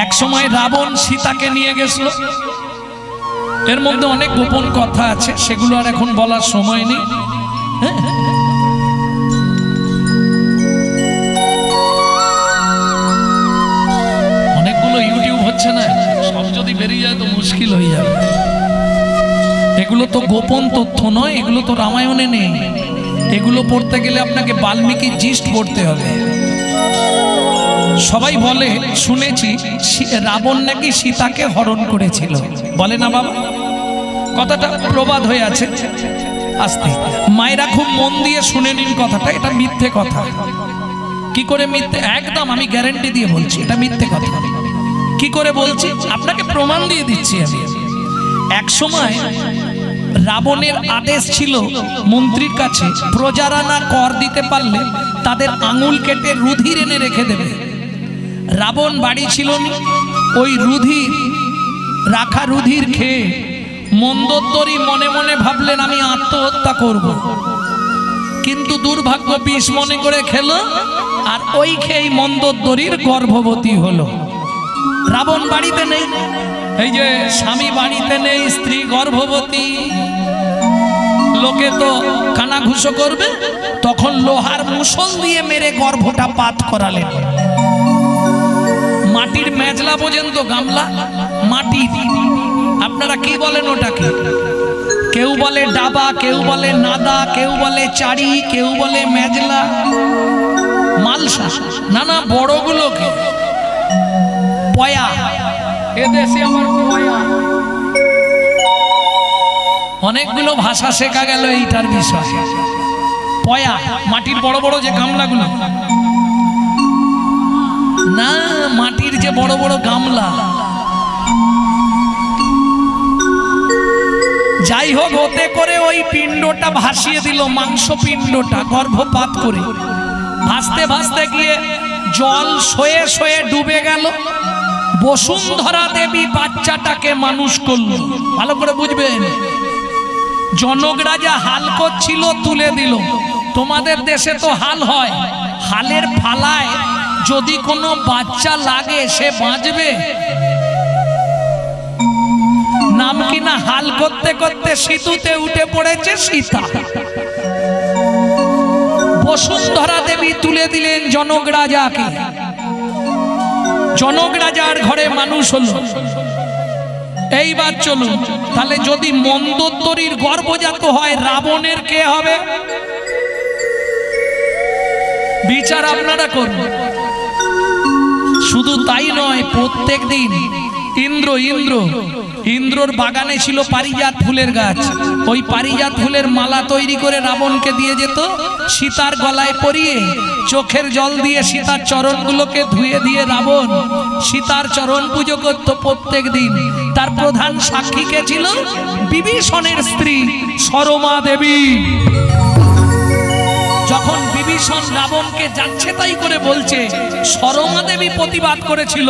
এক সময় রাবণ সীতাকে নিয়ে গেছিল। এর মধ্যে অনেক গোপন কথা আছে, সেগুলো আর এখন বলার সময় নেই। অনেকগুলো ইউটিউব হচ্ছে না, সব যদি বেরিয়ে যায় তো মুশকিল হয়ে যাবে। এগুলো তো গোপন তথ্য নয়, এগুলো তো রামায়ণে নেই। এগুলো পড়তে গেলে আপনাকে বাল্মীকির জিস্ট পড়তে হবে। সবাই বলে, শুনেছি রাবণ নাকি সীতাকে হরণ করেছিল, বলে না বাবা? কথাটা প্রবাদ হয়ে আছে। আস্তে মায়েরা খুব মন দিয়ে শুনে নিন কথাটা, এটা মিথ্যে কথা। কি করে মিথ্যে? একদম আমি গ্যারান্টি দিয়ে বলছি এটা মিথ্যে কথা। কি করে বলছি? আপনাকে প্রমাণ দিয়ে দিচ্ছি আমি। এক সময় রাবণের আদেশ ছিল মন্ত্রীর কাছে, প্রজারা না কর দিতে পারলে তাদের আঙুল কেটে রুধির এনে রেখে দেবে। রাবণ বাড়ি ছিল না, ওই রুধির রাখা রুধির খেয়ে মন্দোদরী মনে মনে ভাবলেন আমি আত্মহত্যা করব। কিন্তু দুর্ভাগ্য বিষ মনে করে খেলো, আর ওই খেয়েই মন্দোদরীর গর্ভবতী হলো। রাবণ বাড়িতে নেই, এই যে স্বামী বাড়িতে নেই, স্ত্রী গর্ভবতী, লোকে তো কানাঘুষো করবে। তখন লোহার মুষল দিয়ে মেরে গর্ভটা পাত করালেন। মাটির মেজলা পর্যন্ত, গামলা মাটি, আপনারা কি বলেন ওটাকে? কেউ বলে ডাবা, কেউ বলে নাদা, কেউ বলে চারি, কেউ বলে মেজলা, মালসা, নানা বড়গুলোকে পয়া, এদেশে আমার পয়া। অনেকগুলো ভাষা শেখা গেল এইটার বিষয়। পয়া মাটির বড় বড় যে গামলাগুলো, না মাটির যে বড় বড় গামলা। যাই হোক, ওতে করে ওই পিণ্ডটা ভাসিয়ে দিল, মাংস পিণ্ডটা গর্ভপাত করে। ভাসতে ভাসতে গিয়ে জল সয়ে সয়ে ডুবে গেল। বসুন্ধরা দেবী বাচ্চাটাকে মানুষ করল। ভালো করে বুঝবেন, জনক রাজা হাল করছিল, তুলে দিল। তোমাদের দেশে তো হাল হয়, হালের ফালায় যদি কোনো বাচ্চা লাগে সে বাঁচবে? নাম কিনা হাল করতে করতে সেতুতে উঠে পড়েছে সীতা। বসুন্ধরা দেবী তুলে দিলেন জনক রাজাকে। জনক রাজার ঘরে মানুষ হলো। এইবার চলুন, তাহলে যদি মন্দোদরীর গর্ভজাত হয়, রাবণের কে হবে? বিচার আপনারা করুন। শুধু তাই নয়, প্রত্যেক দিন ইন্দ্রর বাগানে ছিল পারিজাত ফুলের গাছ। ওই পারিজাত ফুলের মালা তৈরি করে রাবণকে দিয়ে যেত, সীতার গলায় পরিয়ে চোখের জল দিয়ে সীতার চরণগুলোকে ধুয়ে দিয়ে রাবণ সীতার চরণ পুজো করত প্রত্যেক দিন। তার প্রধান সাক্ষী কে ছিল? বিভীষণের স্ত্রী সরমা দেবী। যখন বিভীষণ রাবণকে যাচ্ছে তাই করে বলছে, সরমা দেবী প্রতিবাদ করেছিল,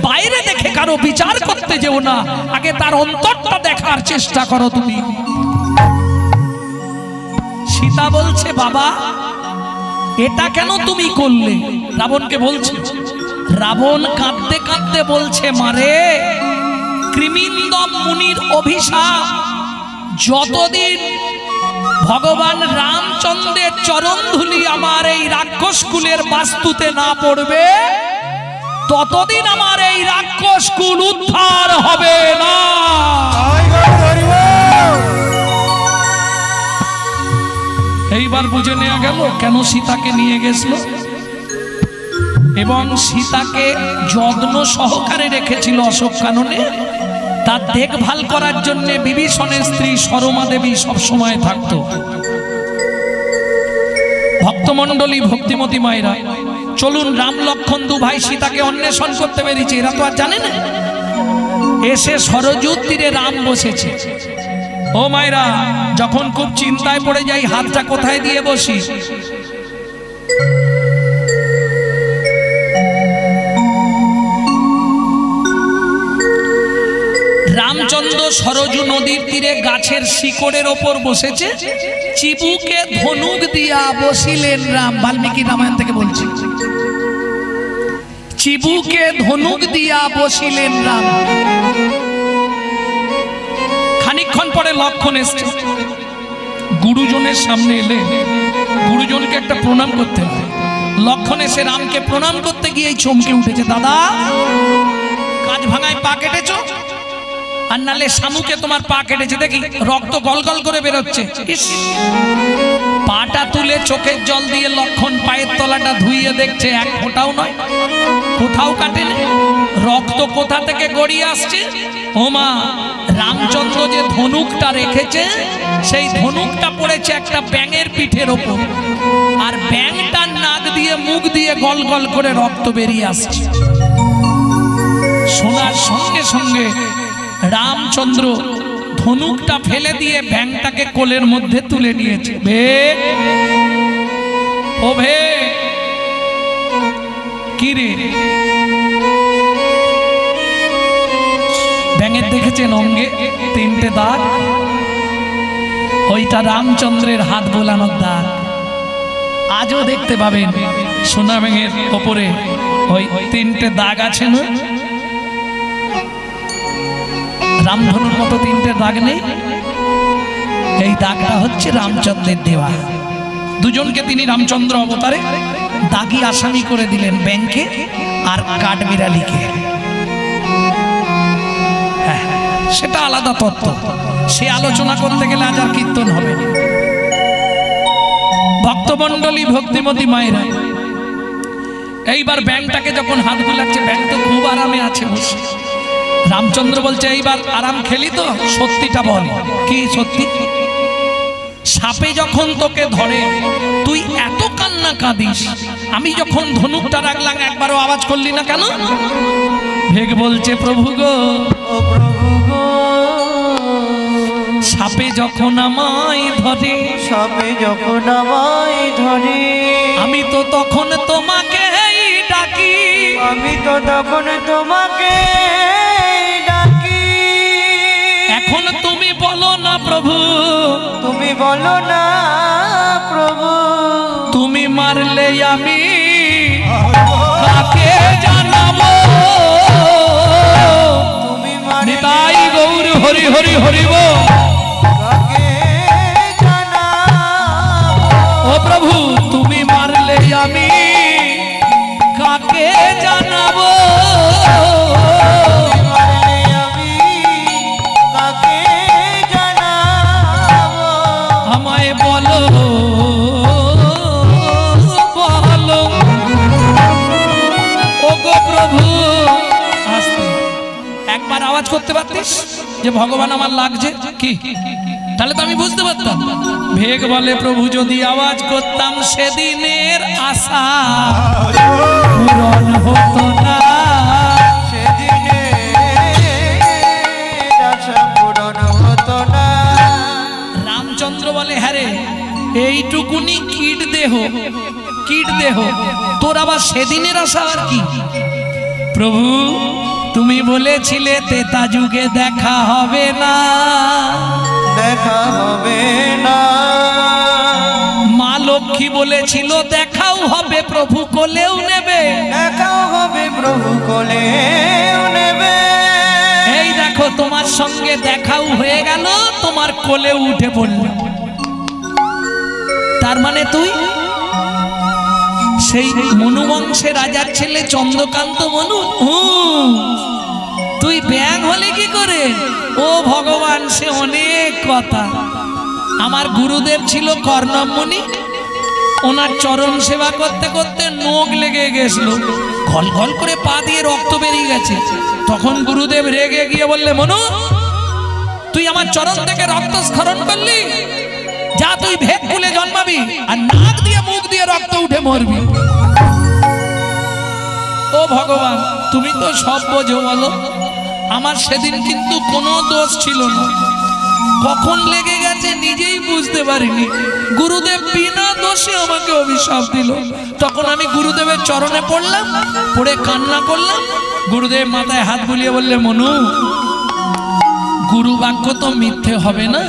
বাইরে দেখে কারো বিচার করতে যেও না, আগে তার অন্তরটা দেখার চেষ্টা করো তুমি। সীতা বলছে, বাবা এটা কেন তুমি করলে? রাবণকে বলছে। রাবণ কাঁদতে কাঁদতে বলছে, মারে কৃমিন্দম মুনির অভিশাপ, যতদিন ভগবান রামচন্দ্রের চরণ ধুলি আমার এই রাক্ষস কুলের বাস্তুতে না পড়বে, ততদিন আমার এই রাক্ষস কুল উদ্ধার হবে না। এইবার বুঝে নেওয়া গেল কেন সীতাকে নিয়ে গেছিল, এবং সীতাকে যত্ন সহকারে রেখেছিল অশোক কাননে। তার দেখভাল করার জন্য বিভীষণের স্ত্রী সরমা দেবী সবসময় থাকত। ভক্তমণ্ডলী, ভক্তিমতী মায়েরা, চলুন, রাম লক্ষ্মণ দু ভাই সীতাকে অন্বেষণ করতে পেরেছে, এরা তো আর জানে না। এসে সরযূর তীরে রাম বসেছে। ও মায়েরা, যখন খুব চিন্তায় পড়ে যাই, হাতটা কোথায় দিয়ে বসি? রামচন্দ্র সরযূ নদীর তীরে গাছের শিকড়ের ওপর বসেছে, চিবুকে ধনুক দিয়া বসিলেন রাম। বাল্মীকি রামায়ণ থেকে বলছি। চিবুকে ধনুক দিয়া বসিলেন রাম। খানিকক্ষণ পরে লক্ষণ এসছে, গুরুজনের সামনে এলে গুরুজনকে একটা প্রণাম করতে হয়। লক্ষণ এসে রামকে প্রণাম করতে গিয়ে চমকে উঠেছে, দাদা কাজ ভাঙায় পা কেটেছ, আর নালে শামুকে তোমার পা কেটেছে, দেখি রক্ত গলগল করে বেরোচ্ছে। পাটা তুলে চোখের জল দিয়ে লক্ষণ পায়ের তলাটা ধুইয়ে দেখছে, এক ফোঁটাও নয়, কোথাও কাটেনি। রক্ত কোথা থেকে গড়িয়ে আসছে? ওমা, রামচন্দ্র যে ধনুকটা রেখেছে সেই ধনুকটা পড়েছে একটা ব্যাঙের পিঠের ওপর, আর ব্যাঙটার নাক দিয়ে মুখ দিয়ে গল গল করে রক্ত বেরিয়ে আসছে। শোনার সঙ্গে সঙ্গে রামচন্দ্র ধনুকটা ফেলে দিয়ে ব্যাঙটাকে কোলের মধ্যে তুলে নিয়েছে। ভে ও ভে, কি রে? ব্যাঙের দেখেছেন অঙ্গে 3টে দাগ, ওইটা রামচন্দ্রের হাত বোলানোর দাগ। আজও দেখতে পাবেন সোনা ব্যাঙের ওপরে ওই 3টে দাগ আছে না? রামধনুর মতো 3টে দাগ নেই? এই দাগটা হচ্ছে রামচন্দ্রের দেওয়া। দুজনকে তিনি রামচন্দ্র অবতারে দাগি আসামি করে দিলেন, ব্যাংকে আর কাঠবিড়ালিকে। সেটা আলাদা তত্ত্ব, সে আলোচনা করতে গেলে আজ আর কীর্তন হবে না। ভক্তমণ্ডলী, ভক্তিমতী মায়েরা, এইবার ব্যাংটাকে যখন হাত বুলাচ্ছে, ব্যাং তো খুব আরামে আছে বসে। রামচন্দ্র বলছে, এইবার আরাম খেলি তো, সত্যিটা বল, কি সত্যি? সাপে যখন তোকে ধরে তুই এত কান্না কাঁদিস, আমি যখন ধনুকটা রাখলাম একবারও আওয়াজ করলি না কেন? ভেগ বলছে, প্রভু গো, ও প্রভু গো, সাপে যখন আমায় ধরে, সাপে যখন আমায় ধরে, আমি তো তখন তোমাকে ডাকি, আমি তো তখন তোমাকে ডাকি। এখন তুমি বলো না প্রভু, তুমি বলো না প্রভু, তুমি মারলে আমি কাকে জানাবো? তুমি মারলে নিতাই গৌর হরি হরি হরিব, কাকে জানাবো? ও প্রভু তুমি মারলে আমি কাকে জানাবো? তুমি মারলে আমি কাকে জানাবো? আমায় বলো বলো, ও গো প্রভু। আস্তে একবার আওয়াজ করতে পারতিস যে ভগবান আমার লাগছে কি, তাহলে তো আমি বুঝতে পারতাম। ভেগ বলে, প্রভু যদি আওয়াজ করতাম সেদিনের আশা পূরণ হতো না, সেদিনের আশা পূরণ হতো না। রামচন্দ্র বলে, হ্যাঁ রে, এইটুকুনি কীট দেহ, তোর আবার সেদিনের আশা আর কি? প্রভু তুমি বলেছিলে তেতা যুগে দেখা হবে না, দেখা হবে না। মা লক্ষ্মী বলেছিল দেখাও হবে, প্রভু কোলেও নেবে, দেখাও হবে প্রভু কোলেও নেবে। এই দেখো তোমার সঙ্গে দেখাও হয়ে গেল, তোমার কোলেও উঠে পড়ল। তার মানে তুই সেই মনু বংশের রাজার ছেলে চন্দ্রকান্ত মনু, তুই ব্যাং হলে কি করে? ও ভগবান, সে অনেক কথা। আমার গুরুদেব ছিল কর্ণমণি, ওনার চরণ সেবা করতে করতে নোক লেগে গেছিল, ঘল ঘল করে পা দিয়ে রক্ত বেরিয়ে গেছে। তখন গুরুদেব রেগে গিয়ে বললে, মনু তুই আমার চরণ থেকে রক্ত স্খলন করলি, যা তুই ভেদ ভুলে জন্মাবি আর নাক দিয়ে মুখ দিয়ে রক্ত উঠে মরবি। ও ভগবান, তুমি তো সব বোঝো, বলো। আমার সেদিন কিন্তু কোনো দোষ ছিল না, কখন লেগে গেছে নিজেই বুঝতে পারিনি। গুরুদেব বিনা দোষে আমাকে অভিশাপ দিল। তখন আমি গুরুদেবের চরণে পড়লাম, পড়ে কান্না করলাম। গুরুদেব মাথায় হাত বুলিয়ে বললে, মনু গুরু বাক্য তো মিথ্যে হবে না,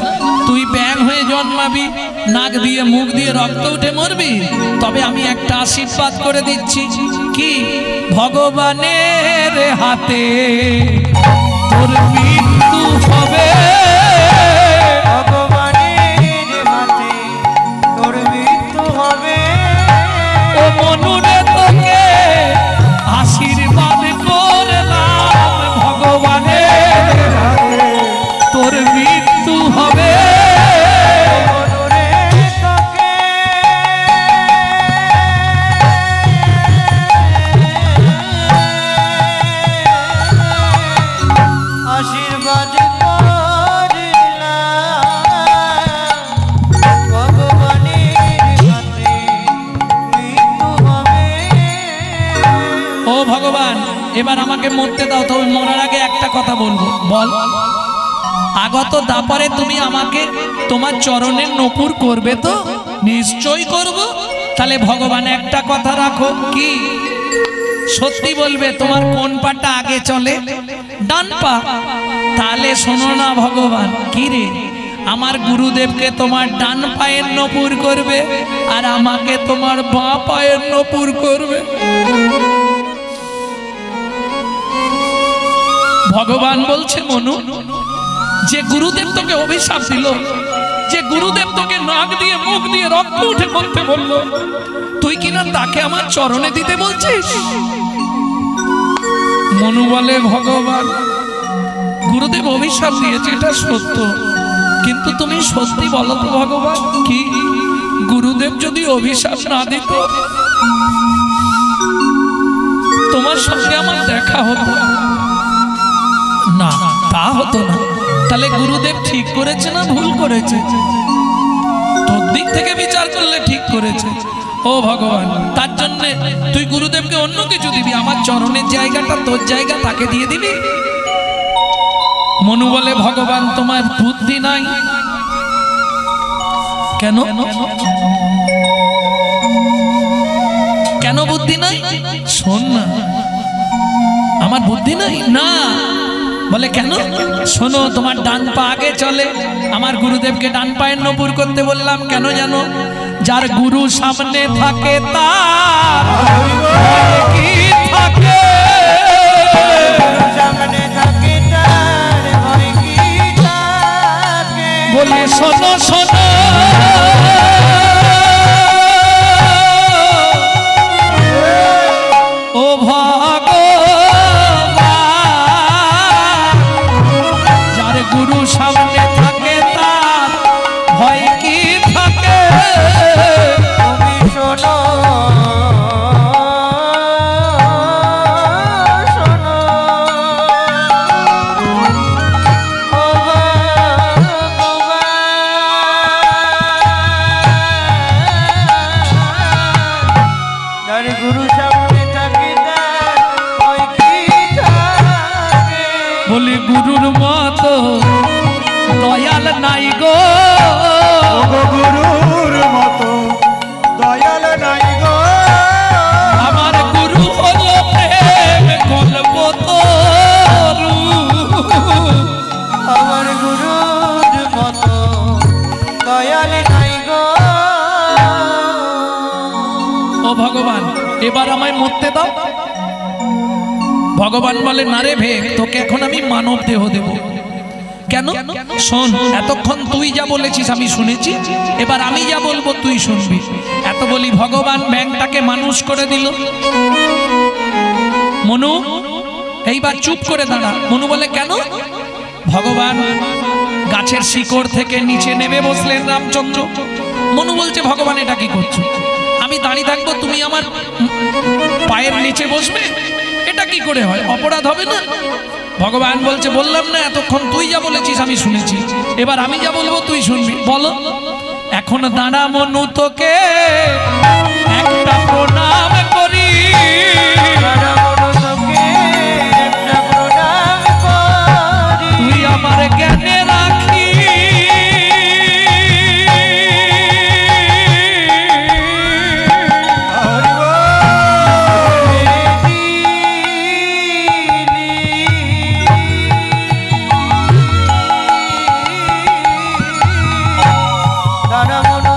তুই ব্যাং হয়ে জন্মাবি, নাক দিয়ে মুখ দিয়ে রক্ত উঠে মরবি, তবে আমি একটা আশীর্বাদ করে দিচ্ছি, কি ভগবানের হাতে তোর মৃত্যু হবে, ভগবানের হাতে তোর মৃত্যু হবে। ও মনুরে তোকে আশীর্বাদ করলাম, ভগবানের হাতে তোর মৃত্যু হবে। মনুরে তোকে আশীর্বাদ করলাম, ভগবানের হাতে মৃত্যু হবে। ও ভগবান, এবার আমাকে মরতে দাও, তবে মরার আগে একটা কথা বলবো। বল। আগত দাপরে তুমি আমাকে তোমার চরণের নপুর করবে তো? নিশ্চয়ই করব। তাহলে ভগবান একটা কথা রাখো, কি সত্যি বলবে তোমার কোন পাটা আগে চলে? ডান পা। তাহলে শোনো না ভগবান, কি রে, আমার গুরুদেবকে তোমার ডান পায়ের নপুর করবে আর আমাকে তোমার বাঁ পায়ের নপুর করবে। ভগবান বলছে, মনু, যে গুরুদেব তোকে অভিশাপ দিল, যে গুরুদেব তোকে নাক দিয়ে মুখ দিয়ে রক্ত উঠে বলতে বলল, তুই কিনা তাকে আমার চরণে দিতে বলছিস? মনু বলে, ভগবান, গুরুদেব অভিশাপ দিয়েছে, এটা সত্য, কিন্তু তুমি সত্যি বলো তো ভগবান, কি গুরুদেব যদি অভিশাপ না দিত তোমার সঙ্গে আমার দেখা হতো না? তা হতো না। তাহলে গুরুদেব ঠিক করেছে না ভুল করেছে? তোর দিক থেকে বিচার করলে ঠিক করেছে। ও ভগবান, তার জন্য তুই গুরুদেবকে অন্য কিছু দিবি, আমার চরণের জায়গাটা তোর জায়গা তাকে দিয়ে দিবি? মনু বলে, ভগবান, তোমার বুদ্ধি নাই। কেন কেন বুদ্ধি নাই? শোন না, আমার বুদ্ধি নাই না। বলে, কেন? শোনো, তোমার ডান পা আগে চলে, আমার গুরুদেবকে ডান পায়ের নপুর করতে বললাম কেন জানো? যার গুরু সামনে থাকে তার কি থাকে? সামনে থাকে তার ভয় কি থাকে? বলে, শোনো শোনো, ও ভগবান, যার গুরু সামনে থাকে তার ভয় কি থাকে? তুমি শোনো, শোনো, ও ভগবান, যার গুরু সামনে থাকে তার ভয় কি থাকে? বলি, গুরুর মতো দয়াল নাই গো, গুরুর মতো দয়াল নাই গো, আমার গুরু হলো প্রেম কল্পতরু। আমার গুরুর মতো দয়াল নাই গো। ও ভগবান, এবার আমায় মরতে দাও। ভগবান বলে, না রে ভেক, তোকে এখন আমি মানব দেহ দেব। কেন? শোন, এতক্ষণ তুই যা বলেছিস আমি শুনেছি, এবার আমি যা বলবো তুই শুনবি। এত বলি ভগবান ব্যাংকটাকে মানুষ করে দিল। মনু, এইবার চুপ করে দাঁড়া। মনু বলে, কেন? ভগবান গাছের শিকড় থেকে নিচে নেমে বসলেন রামচন্দ্র। মনু বলছে, ভগবান এটা কি করছো? আমি দাঁড়িয়ে থাকবো, তুমি আমার পায়ের নিচে বসবে? এটা কি করে হয়? অপরাধ হবে না? ভগবান বলছে, বললাম না এতক্ষণ তুই যা বলেছিস আমি শুনেছি, এবার আমি যা বলবো তুই শুনবি। বলো। এখন দাঁড়া মনু, তোকে একটা প্রণাম করি। তুই আমার জ্ঞানে রাখি, দানা মনো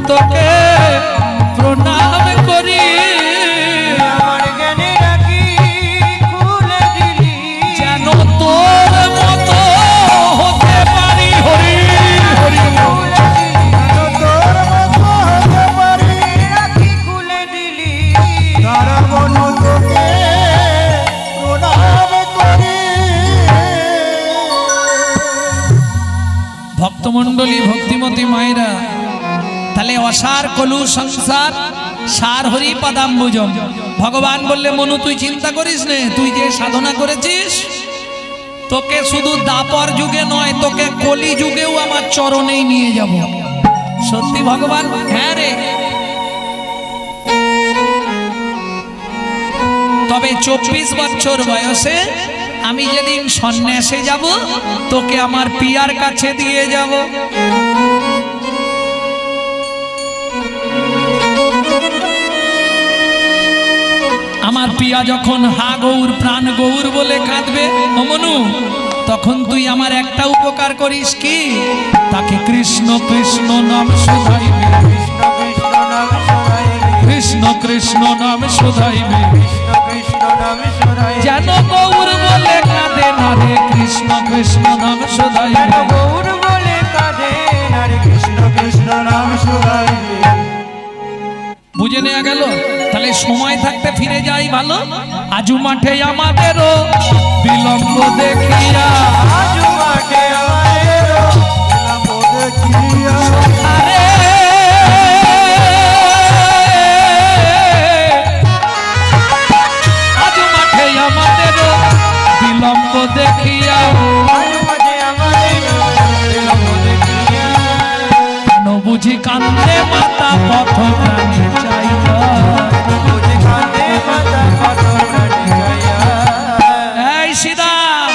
তোকে প্রণাম করি আমার জ্ঞানে রাখি খুলে দিলি যেন তোর মতো হতে পারি হরি হরি তোর মতো হতে পারি রাখি খুলে দিলি তার মন তোকে প্রণাম করি ভক্তমণ্ডলী ভক্তিমতী মায়েরা তাহলে অসার কলু সংসার সার হরি পদাম্বুজম ভগবান বললে মনু তুই চিন্তা করিস নে তুই যে সাধনা করেছিস তোকে শুধু দাপর যুগে নয় তোকে কলি যুগেও আমার চরণেই নিয়ে যাব সত্যি ভগবান হ্যাঁ রে তবে 24 বছর বয়সে আমি যেদিন সন্ন্যাসে যাব তোকে আমার পিয়ার কাছে দিয়ে যাব আমার পিয়া যখন হা গৌর প্রাণ গৌর বলে কাঁদবে ও মনু তখন তুই আমার একটা উপকার করিস কি তাকে কৃষ্ণ কৃষ্ণ নাম শোধাইবে কৃষ্ণ কৃষ্ণ নাম শোধাইবে কৃষ্ণ কৃষ্ণ নাম শোধাইবে যেন গৌর বলে কাঁদে না রে কৃষ্ণ কৃষ্ণ নাম শোধাইবে গৌর বলে কাঁদে না রে কৃষ্ণ কৃষ্ণ নাম শোধাইবে বুঝে নেওয়া গেল তাহলে সময় থাকতে ফিরে যাই ভালো আজু মাঠে আমাদেরও বিলম্ব দেখিয়া আজু মাঠে আমাদেরও বিলম্ব দেখিয়া আরে আজু মাঠে আমাদেরও বিলম্ব দেখিয়া আজু মাঠে আমাদেরও বিলম্ব দেখিয়া কেন বুঝি কান্দে মাতা পথ প্রাণী চাইয়া বুঝি কাঁদে মাতা পথ প্রাণী চাইয়া এই শ্রীরাম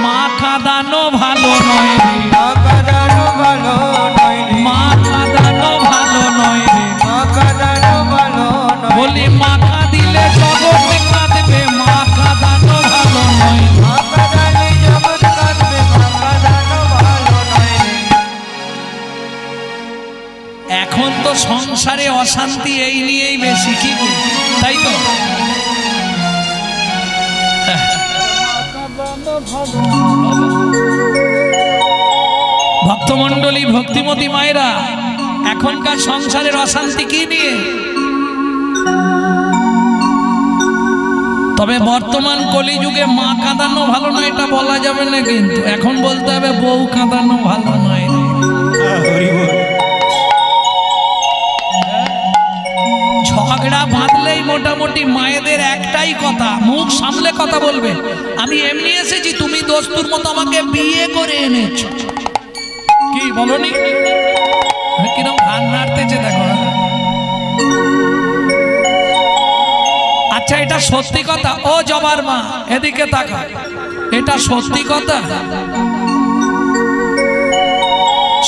মা কাঁদানো ভালো নয় রে মা কাঁদানো ভালো নয় রে মা কাঁদানো ভালো নয় রে মা কাঁদানো ভালো নয় বলি মা কাঁদিলে জগৎ কাঁদবে মা কাঁদানো ভালো নয় মা কাঁদালে জগৎ কাঁদবে মা কাঁদানো ভালো নয় রে এখন তো সংসারে অশান্তি এই নিয়েই বেশি কি বলি? তাই তো ভক্তমণ্ডলী ভক্তিমতী মায়েরা এখনকার সংসারের অশান্তি কি নিয়ে তবে বর্তমান কলিযুগে মা কাঁদানো ভালো নয় এটা বলা যাবে না কিন্তু এখন বলতে হবে বউ কাঁদানো ভালো নয় হরি বল ঝগড়া বাঁধলেই মোটামুটি মায়েদের একটাই কথা মুখ সামলে কথা বলবে আমি এমনি এসেছি তুমি দোস্তুর মতো আমাকে বিয়ে করে এনেছো কি বলনি কিরম ঘাড় নাড়তেছে দেখো আচ্ছা এটা সত্যি কথা ও জবার মা এদিকে তাকা এটা সত্যি কথা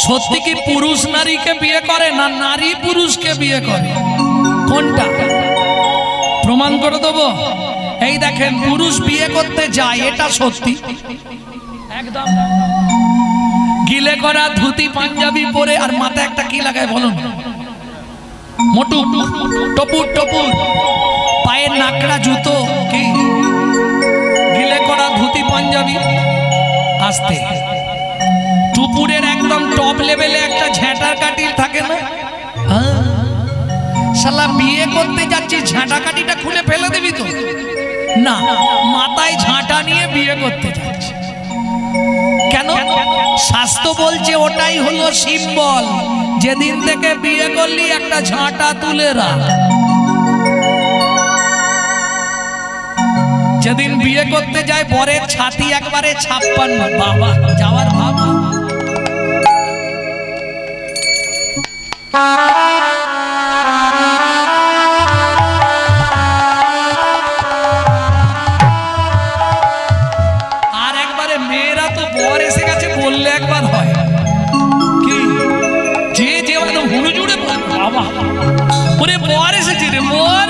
সত্যি কি পুরুষ নারীকে বিয়ে করে না নারী পুরুষকে বিয়ে করে কোনটা প্রমাণ করে দেবো এই দেখেন পুরুষ বিয়ে করতে যায় এটা সত্যি একদম গিলে করা ধুতি পাঞ্জাবি পরে আর মাথায় একটা কি লাগায় বলুন মোটু টপুর টপুর পায়ের নাকড়া জুতো কি গিলে করা ধুতি পাঞ্জাবি আস্তে টুপুরের একদম টপ লেভেলে একটা ঝ্যাঁটার কাটিল থাকে না শালা বিয়ে করতে যাচ্ছি ঝাঁটা কাটিটা খুলে ফেলে দিবি তো না মাথায় ঝাঁটা নিয়ে বিয়ে করতে যাচ্ছি কেন শাস্ত্র বলছে ওটাই হলো সিম্বল যেদিন থেকে বিয়ে করলি একটা ঝাঁটা তুলে রাখ যেদিন বিয়ে করতে যায় বরের ছাতি একবারে 56 বাবা যাওয়ার ভাবা আর একবারে মেয়েরা তো বর এসে গেছে বললে একবার হয় কি যে যে একদম হুড়ু জুড়ে বাবা ওরে বর এসেছে রে বর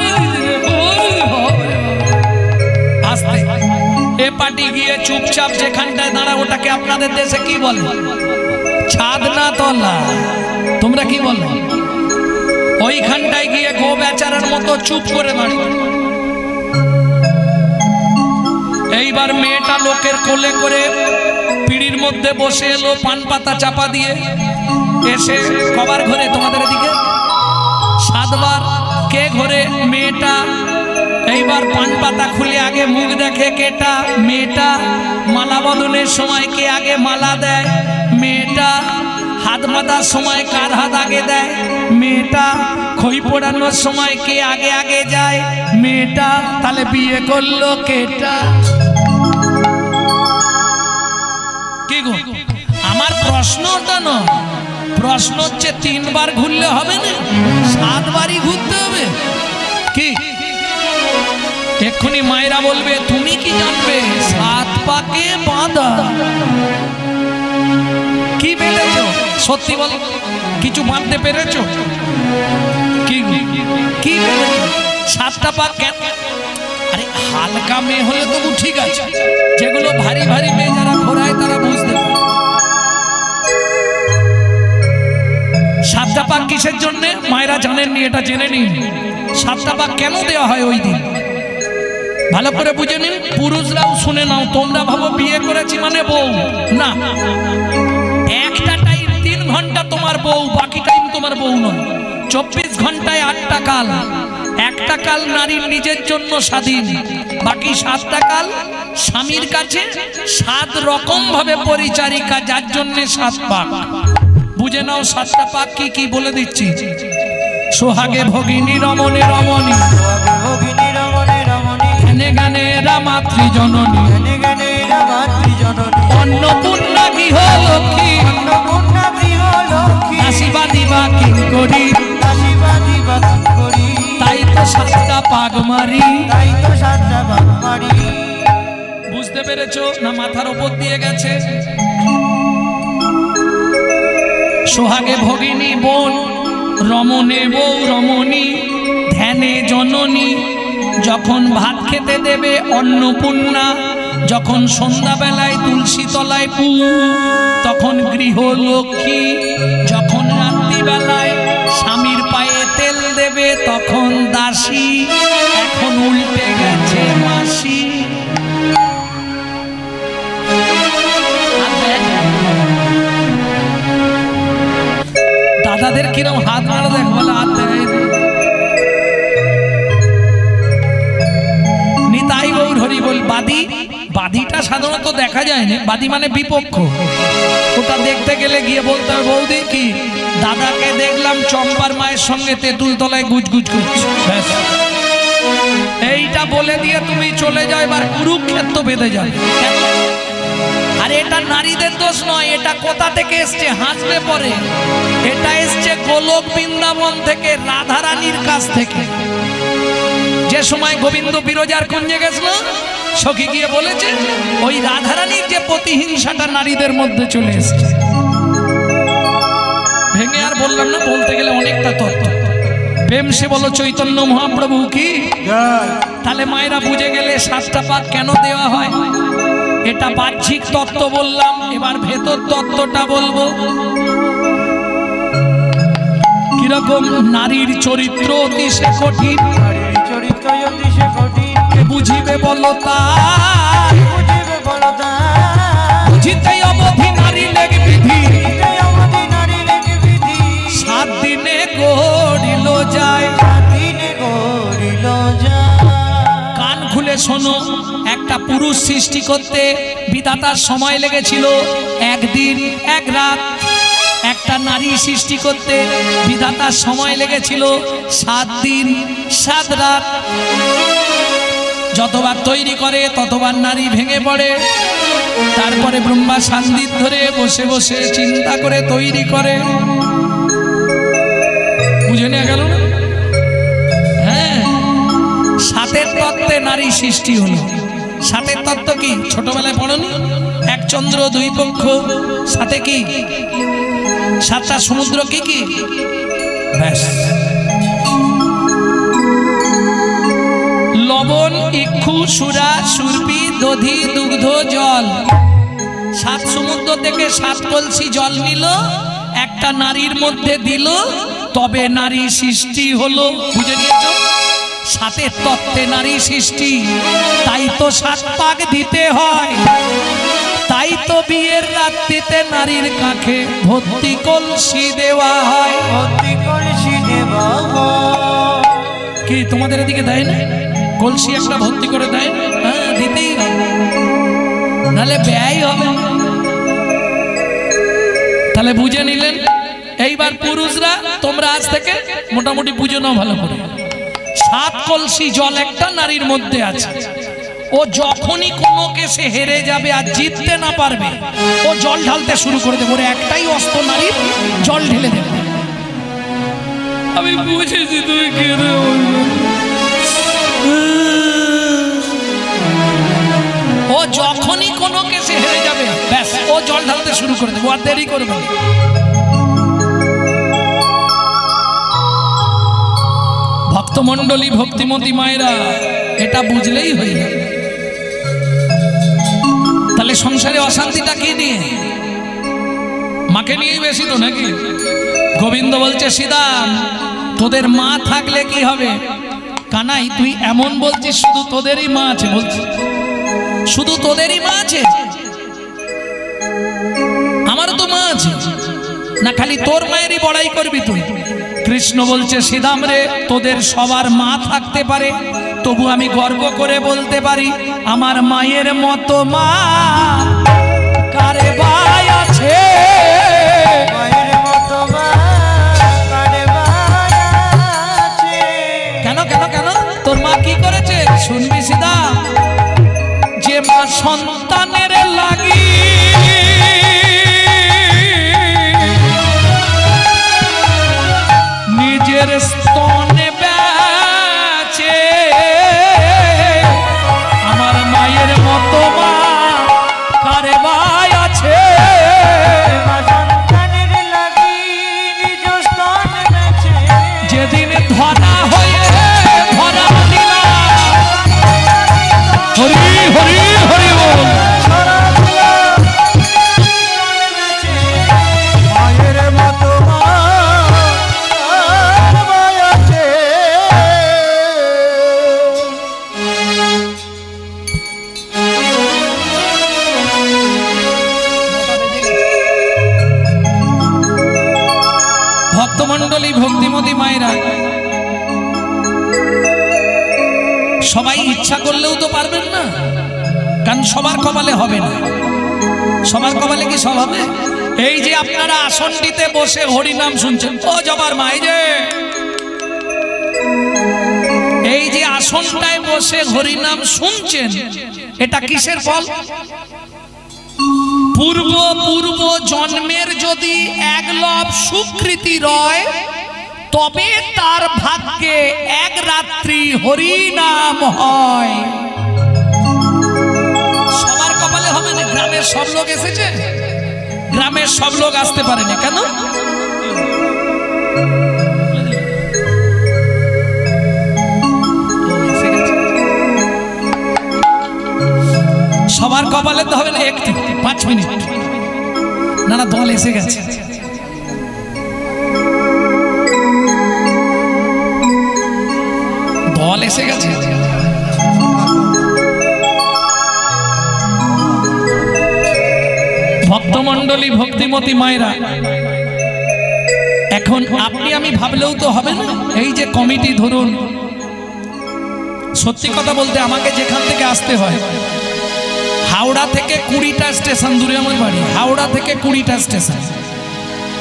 আস্তে এ পার্টি গিয়ে চুপচাপ যেখানটায় দাঁড়া ওটাকে আপনাদের দেশে কি বলে ছাদ না তলা তোমরা কি বলো ওইখানটায় গিয়ে গো বেচারার মতো চুপ করে দাঁড়িয়ে। এইবার মেয়েটা লোকের কোলে করে পিঁড়ির মধ্যে বসে এলো, পান পাতা চাপা দিয়ে এসে কবার ঘরে তোমাদের দিকে 7 বার কে ঘরে মেয়েটা। এইবার পান পাতা খুলে আগে মুখ দেখে কেটা মেয়েটা, মালা বদলের সময় কে আগে মালা দেয় মেয়েটা, হাত বাঁধার সময় কার হাত আগে দেয় মেয়েটা, খই পোড়ানোর সময় কে আগে আগে যায় মেয়েটা। তাহলে বিয়ে করলো কেটা? কি গো, আমার প্রশ্নটা নয়, প্রশ্ন হচ্ছে 3 বার ঘুরলে হবে না, 7 বারই ঘুরতে হবে কি? এক্ষুনি মায়েরা বলবে তুমি কি জানবে 7 পাকে বাঁধা। কি বেঁধেছ? সত্যি বলো, কিছু বাঁধতে পেরেছো? কি কি 7টা পাক কেন? আরে হালকা মেয়ে হলে তবু ঠিক আছে, যেগুলো ভারী ভারী মেয়ে যারা ঘোরায় তারা বুঝতে পারে। 7টা পাক কিসের জন্য মায়েরা জানেননি, এটা জেনে নিন। 7টা পাক কেন দেওয়া হয় ওই দিন ভালো করে বুঝে নিন, পুরুষরাও শুনে নাও। তোমরা ভাবো বিয়ে করেছি মানে বউ, না। একটা টাইম 3 ঘন্টা তোমার বউ, বাকি টাইম তোমার বউ নয়। 24 ঘন্টায় 8টা কাল, একটা কাল নারীর নিজের জন্য স্বাধীন, বাকি 7টা কাল স্বামীর কাছে 7 রকম ভাবে পরিচারিকা, যার জন্য 7 পাক। বুঝে নাও 7টা পাক কি কি বলে দিচ্ছি। সোহাগে ভগিনী রমণে রমণী, গানে গানে রামাত্রি জননী, অন্নপূর্ণা গৃহলক্ষ্মী, আশীর্বাদী বা কিঙ্করী, তাই তো 7টা পাক মারি। বুঝতে পেরেছো না? মাথার উপর দিয়ে গেছে। সোহাগে ভগিনী বোন, রমণে বউ রমণী, ধ্যানে জননী, যখন ভাত খেতে দেবে অন্নপূর্ণা, যখন সন্ধ্যাবেলায় তুলসী তলায় পু, তখন গৃহলক্ষ্মী, যখন রাত্রিবেলায় স্বামীর পায়ে তেল দেবে তখন দাসী, এখন উল্টে গেছে মাসি। দাদাদের কিরম হাত মারা দেখ, বলে হাত দেখাই নিতাই গৌর হরি বল। বাদী, বাদীটা সাধারণত দেখা যায় না, বাদী মানে বিপক্ষ। ওটা দেখতে গেলে গিয়ে বলতে হবে বৌদি কি দাদাকে দেখলাম চম্পার মায়ের সঙ্গে তেঁতুল তলায় গুজগুজ করছে, ব্যাস এইটা বলে দিয়ে তুমি চলে যাও, এবার কুরুক্ষেত্র বেঁধে যাবে। আর এটা নারীদের দোষ নয়, এটা কোথা থেকে এসছে হাসবে পরে, এটা এসছে গোলক বৃন্দাবন থেকে, রাধারানীর কাছ থেকে। যে সময় গোবিন্দ বিরজার কুঞ্জে গেছিল, সখী গিয়ে বলেছে ওই রাধারানীর যে প্রতিহিংসাটা নারীদের মধ্যে চলে এসছে। ভেঙে আর বললাম না, বলতে গেলে অনেকটা তত্ত্ব। প্রেম সে বলো চৈতন্য মহাপ্রভু কি। তাহলে মায়েরা বুঝে গেলে 7টা পাক কেন দেওয়া হয়। এটা বাহ্যিক তত্ত্ব বললাম, এবার ভেতর তত্ত্বটা বলবো। কিরকম নারীর চরিত্র অতি সে কঠিন, বুঝিবে বলো তাই, বুঝিতে অবধি নারী লেগ বিধি, 7 দিনে গড়িল যায়। কান খুলে শোনো, একটা পুরুষ সৃষ্টি করতে বিধাতার সময় লেগেছিল 1 দিন 1 রাত। একটা নারী সৃষ্টি করতে বিধাতার সময় লেগেছিল 7 দিন 7 রাত। যতবার তৈরি করে ততবার নারী ভেঙে পড়ে, তারপরে ব্রহ্মা সান্দিত ধরে বসে বসে চিন্তা করে তৈরি করে। বুঝে নেওয়া গেল না? হ্যাঁ, 7এর তত্ত্বে নারী সৃষ্টি হলো। 7এর তত্ত্ব কি ছোটবেলায় পড়নি? 1 চন্দ্র 2 পক্ষ, 7 কি 7টা সমুদ্র কি কি, ব্যাস। লবণ, ইক্ষু, সুরা, সুরপি, দধি, দুগ্ধ, জল। 7 সমুদ্র থেকে 7 কলসি জল নিল, একটা নারীর মধ্যে দিল, তবে নারী সৃষ্টি হলো। বুঝে নিয়েছো? সাতের তত্ত্বে নারী সৃষ্টি, তাই তো 7 পাক দিতে হয়, তাই তো বিয়ের রাত্রিতে নারীর কাঁখে ভর্তি কলসি দেওয়া হয়। ভর্তি কলসি দেওয়া হয়। কি তোমাদের এদিকে দেয় না? কলসি একটা ভর্তি করে দেয় না? হ্যাঁ, দিতেই হবে, নাহলে ব্যয় হবে। তাহলে বুঝে নিলেন। এইবার পুরুষরা তোমরা আজ থেকে মোটামুটি বুঝে নাও ভালো করে। 7 কলসি জল একটা নারীর মধ্যে আছে। ও যখনই কোনো কেসে হেরে যাবে আর জিততে না পারবে, ও জল ঢালতে শুরু করে দেবে। ওর একটাই অস্ত্র নারীর, জল ঢেলে দেবে। আমি বুঝেছি তুই কেঁদে ও যখনই কোনো কেসে হেরে যাবে, ব্যাস ও জল ঢালতে শুরু করে দেবে, আর দেরি করবে না। ভক্তমণ্ডলী, ভক্তিমতী মায়েরা, এটা বুঝলেই হয়ে যাবে। তাহলে সংসারে অশান্তিটা কি নিয়ে? মাকে নিয়েই বেশি তো নাকি? গোবিন্দ বলছে সীতাম, তোদের মা থাকলে কি হবে? কানাই তুই এমন বলছিস শুধু তোদেরই মা আছে, বলছিস শুধু তোদেরই মা আছে? আমারও তো মা আছে না, খালি তোর মায়েরই বড়াই করবি তুই? কৃষ্ণ বলছে সীতাম রে, তোদের সবার মা থাকতে পারে, তবু আমি গর্ব করে বলতে পারি আমার মায়ের মতো মা কারে ভাই আছে? মায়ের মতো মা কারে ভাই আছে? কেন কেন কেন? তোর মা কি করেছে শুনবি সীতা? যে মা সন্তানের লাগি নিজের স্তনে বেচে, আমার মায়ের মতো মা কারে ভাই আছে? মা সন্তানের লাগি নিজ স্তনে বেচে, যেদিন ধরা হয়ে ধরা দিলাম, হরি হরি হরি বল, মায়ের মতো মা কারে ভাই আছে? ভক্তমণ্ডলী, ভক্তিমতী মায়েরা, সবাই ইচ্ছা করলেও তো পারবেন না, কারণ সবার কপালে হবে না। সবার কপালে কি সব হবে? এই যে আপনারা আসনটিতে বসে হরিনাম শুনছেন, ও জবার মা, এই যে আসনটায় বসে হরিনাম শুনছেন, এটা কিসের ফল? পূর্ব পূর্ব জন্মের যদি 1 লব সুকৃতি রয়, তবে তার ভাগ্যে 1 রাত্রি হরিনাম হয়। সবার কপালে হবে না। গ্রামের সব লোক এসেছে, গ্রামের সব লোক আসতে পারেনি কেন? সবার কপালে তো হবে না, একটু 5 মিনিট। না না, দল এসে গেছে। দল এসে গেছে। ভক্তমণ্ডলী, ভক্তিমতী মায়েরা, এখন আপনি আমি ভাবলেও তো হবে না। এই যে কমিটি, ধরুন সত্যি কথা বলতে আমাকে যেখান থেকে আসতে হয়, হাওড়া থেকে 20টা স্টেশন দূরে আমার বাড়ি, হাওড়া থেকে 20টা স্টেশন,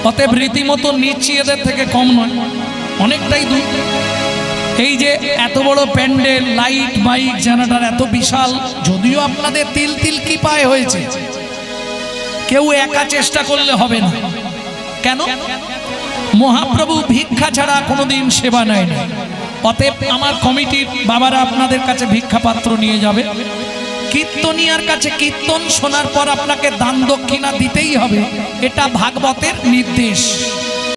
অতএব রীতিমতো নিচ্ছি এদের থেকে কম নয়, অনেকটাই দূর। এই যে এত বড় প্যান্ডেল, লাইট, মাইক, জেনারেটর, এত বিশাল, যদিও আপনাদের তিল তিল কি পায়ে হয়েছে, কেউ একা চেষ্টা করলে হবে না। কেন? মহাপ্রভু ভিক্ষা ছাড়া কোনোদিন সেবা নেয় না। অতএব আমার কমিটির বাবারা আপনাদের কাছে ভিক্ষা পাত্র নিয়ে যাবে। কীর্তনিয়ার কাছে কীর্তন শোনার পর আপনাকে দান দক্ষিণা দিতেই হবে, এটা ভাগবতের নির্দেশ।